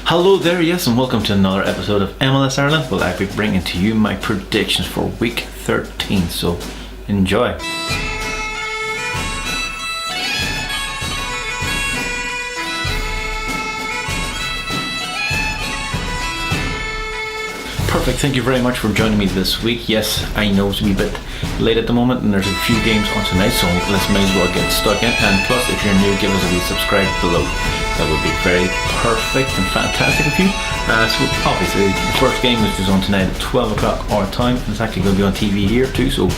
Hello there, yes, and welcome to another episode of MLS Ireland. Well, I'll be bringing to you my predictions for week 13, so enjoy. Perfect, thank you very much for joining me this week. Yes, I know it's a wee bit late at the moment and there's a few games on tonight, so let's may as well get stuck in. And plus, if you're new, give us a wee subscribe below. That would be very perfect and fantastic of you. So obviously the first game is just on tonight at 12 o'clock our time. It's actually going to be on TV here too, so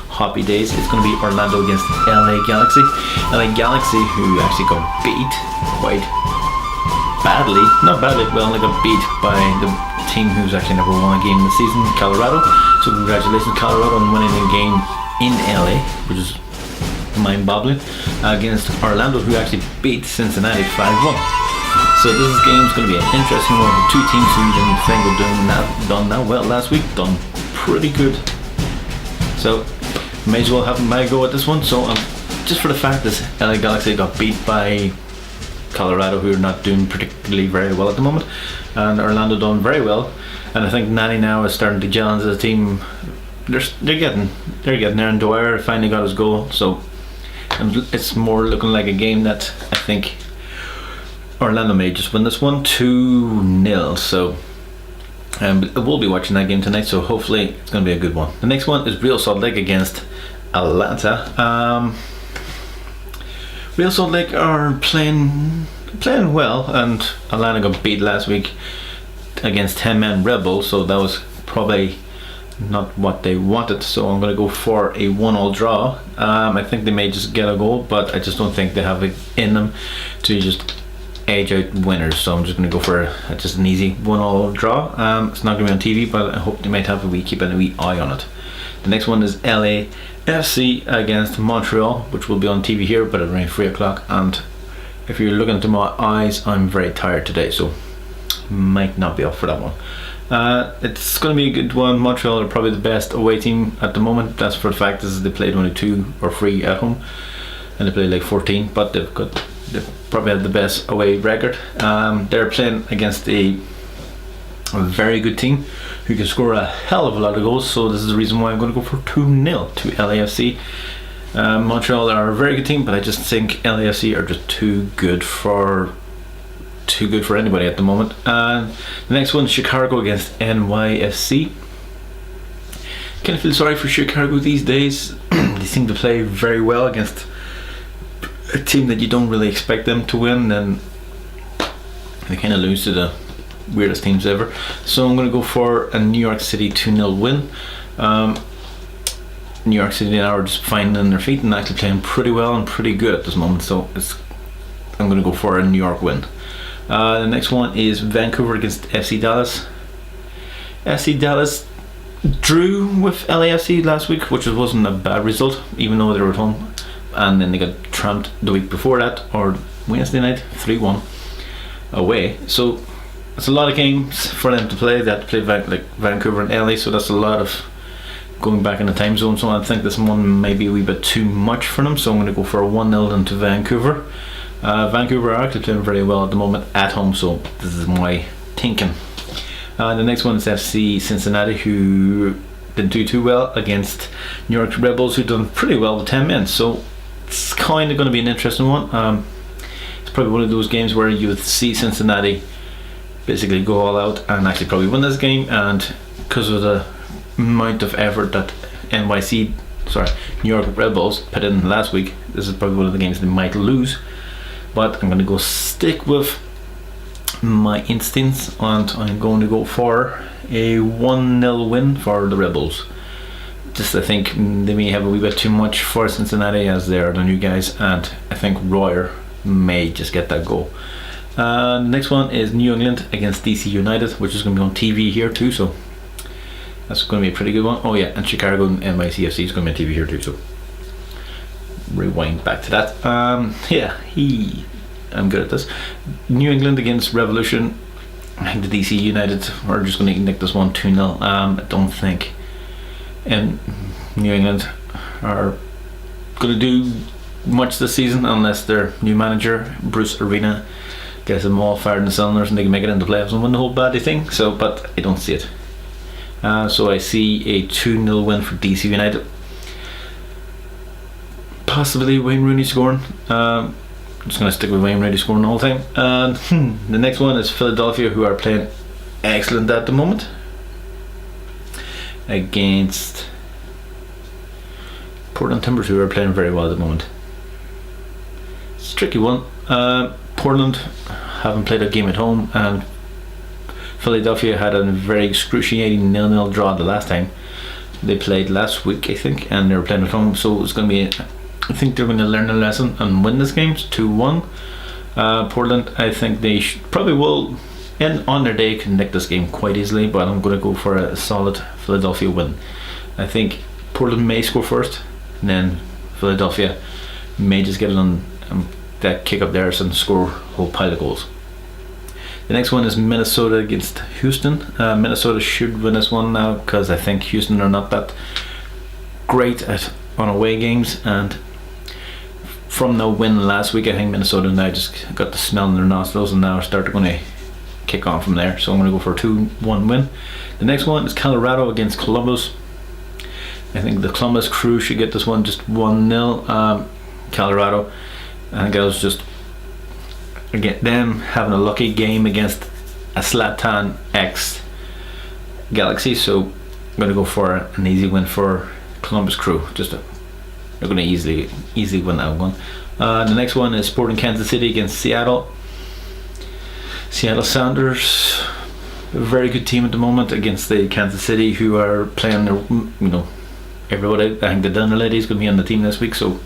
happy days. It's going to be Orlando against LA Galaxy. LA Galaxy, who actually got beat quite badly. Not badly, well, they got beat by the team who's actually never won a game in the season, Colorado. So congratulations Colorado on winning a game in LA, which is mind-boggling, against Orlando, who actually beat Cincinnati 5-1. So this game's going to be an interesting one. The two teams who didn't think were done that well last week, done pretty good. So may as well have my go at this one. So just for the fact that LA Galaxy got beat by Colorado, who are not doing particularly very well at the moment, and Orlando done very well, and I think Nani now is starting to gel into the team. They're getting there, and Dwyer finally got his goal, so it's more looking like a game that I think Orlando may just win this one 2-0. So we'll be watching that game tonight, so hopefully it's going to be a good one. The next one is Real Salt Lake against Atlanta. Real Salt Lake are playing well, and Atlanta got beat last week against 10-man Red Bulls, so that was probably not what they wanted. So I'm going to go for a 1-1 draw. I think they may just get a goal, but I just don't think they have it in them to just edge out winners. So I'm just going to go for just an easy 1-1 draw. It's not going to be on TV, but I hope they might have keep a wee eye on it. The next one is LAFC against Montreal, which will be on TV here, but at around 3 o'clock. And if you're looking into my eyes, I'm very tired today, so might not be up for that one. It's going to be a good one. Montreal are probably the best away team at the moment. That's for the fact is they played only 2 or 3 at home, and they played like 14, but they've probably had the best away record. They're playing against a very good team who can score a hell of a lot of goals, so this is the reason why I'm going to go for 2-0 to LAFC. Montreal are a very good team, but I just think LAFC are just too good for anybody at the moment. The next one, Chicago against NYFC. Kind of feel sorry for Chicago these days. They seem to play very well against a team that you don't really expect them to win, and they kind of lose to the weirdest teams ever. So I'm going to go for a New York City 2-0 win. New York City now are just finding their feet and actually playing pretty well and pretty good at this moment, so I'm going to go for a New York win. The next one is Vancouver against FC Dallas. FC Dallas drew with LAFC last week, which wasn't a bad result, even though they were at home, and then they got tramped the week before that, or Wednesday night, 3-1 away. So it's a lot of games for them to play. They have to play like Vancouver and LA, so that's a lot of going back in the time zone. So I think this one may be a wee bit too much for them, so I'm going to go for a 1-0 into Vancouver. Vancouver are actually playing very well at the moment at home, so this is my thinking. The next one is FC Cincinnati, who didn't do too well against New York Red Bulls, who done pretty well with 10 men, so it's kind of going to be an interesting one. It's probably one of those games where you would see Cincinnati basically go all out and actually probably win this game, and because of the amount of effort that New York Red Bulls put in last week, this is probably one of the games they might lose. But I'm going to go stick with my instincts, and I'm going to go for a 1-0 win for the Red Bulls. Just I think they may have a wee bit too much for Cincinnati, as they are the new guys, and I think Royer may just get that goal. The next one is New England against DC United, which is going to be on TV here too, so that's going to be a pretty good one. Oh yeah, and Chicago and NYCFC is going to be on TV here too, so rewind back to that. I'm good at this. New England against Revolution. I think the DC United are just going to nick this one 2-0. I don't think New England are going to do much this season unless their new manager Bruce Arena get them all fired in the cylinders and they can make it into playoffs and win the whole bloody thing. So, but I don't see it. So I see a 2-0 win for DC United. Possibly Wayne Rooney scoring. I'm just going to stick with Wayne Rooney scoring the whole time. And the next one is Philadelphia, who are playing excellent at the moment, against Portland Timbers, who are playing very well at the moment. It's a tricky one. Portland haven't played a game at home, and Philadelphia had a very excruciating 0-0 draw the last time they played last week, I think, and they were playing at home. So it's going to be, I think they're going to learn a lesson and win this game 2-1. Portland, I think they probably will, and on their day, can nick this game quite easily, but I'm going to go for a solid Philadelphia win. I think Portland may score first, and then Philadelphia may just get it on that kick up theirs and score a whole pile of goals. The next one is Minnesota against Houston. Minnesota should win this one now, because I think Houston are not that great on away games, and from the win last week, I think Minnesota now just got the smell in their nostrils and now are going to kick on from there. So I'm going to go for a 2-1 win. The next one is Colorado against Columbus. I think the Columbus Crew should get this one just 1-0. Colorado, I think I was just them having a lucky game against a Zlatan X Galaxy, so I'm going to go for an easy win for Columbus Crew. They're going to easily win that one. The next one is Sporting Kansas City against Seattle. Seattle Sounders, a very good team at the moment against the Kansas City, who are playing their, everybody. I think the Dunner lady is going to be on the team this week, so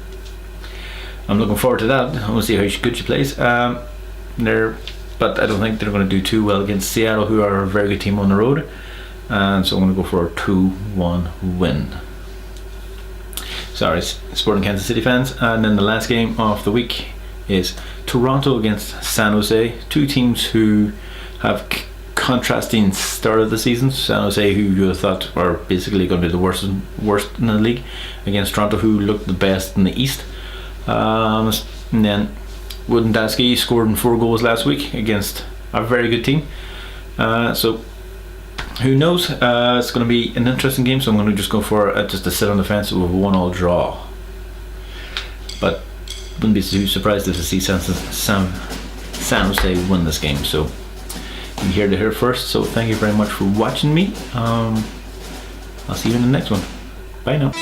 I'm looking forward to that. I want to see how good she plays. But I don't think they're going to do too well against Seattle, who are a very good team on the road. And so I'm going to go for a 2-1 win. Sorry, Sporting Kansas City fans. And then the last game of the week is Toronto against San Jose. Two teams who have contrasting start of the season. San Jose, who you thought are basically going to be the worst in the league, against Toronto, who looked the best in the East. And then Woodendaski scored 4 goals last week against a very good team. So who knows? It's going to be an interesting game. So I'm going to just go for just to sit on the fence with a 1-1 draw. But wouldn't be too surprised if I see San Jose win this game. So you're here to hear first. So thank you very much for watching me. I'll see you in the next one. Bye now.